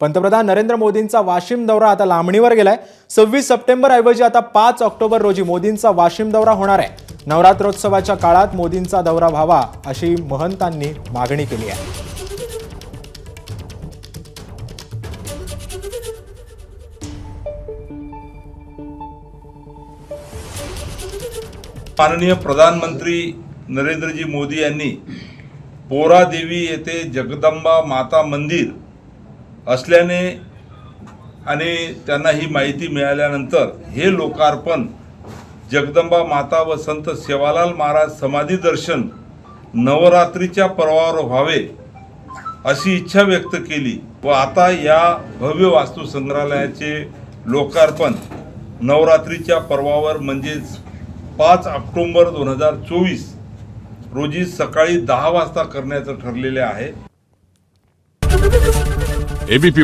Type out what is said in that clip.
पंतप्रधान नरेंद्र मोदींचा वाशिम दौरा आता लांबणीवर गेलाय। 26 सप्टेंबर ऐवजी आता 5 ऑक्टोबर रोजी मोदींचा वाशिम दौरा होणार आहे। नवरात्रोत्सवाच्या काळात मोदींचा दौरा व्हावा अशी महंतांनी मागणी केली आहे। माननीय प्रधानमंत्री नरेंद्रजी मोदी यांनी पोरादेवी येथे जगदंबा माता मंदिर असल्याने आणि त्यांना ही माहिती मिळाल्यानंतर हे लोकार्पण जगदंबा माता व संत सेवालाल महाराज समाधी दर्शन नवरात्रीच्या पर्वावर व्हावे अशी इच्छा व्यक्त केली व आता या भव्य वास्तू संग्रहालयाचे लोकार्पण नवरात्रीच्या पर्वावर म्हणजेच 5 ऑक्टोबर 2024 रोजी सकाळी 10 वाजता करण्याचं ठरलेले आहे। एबीपी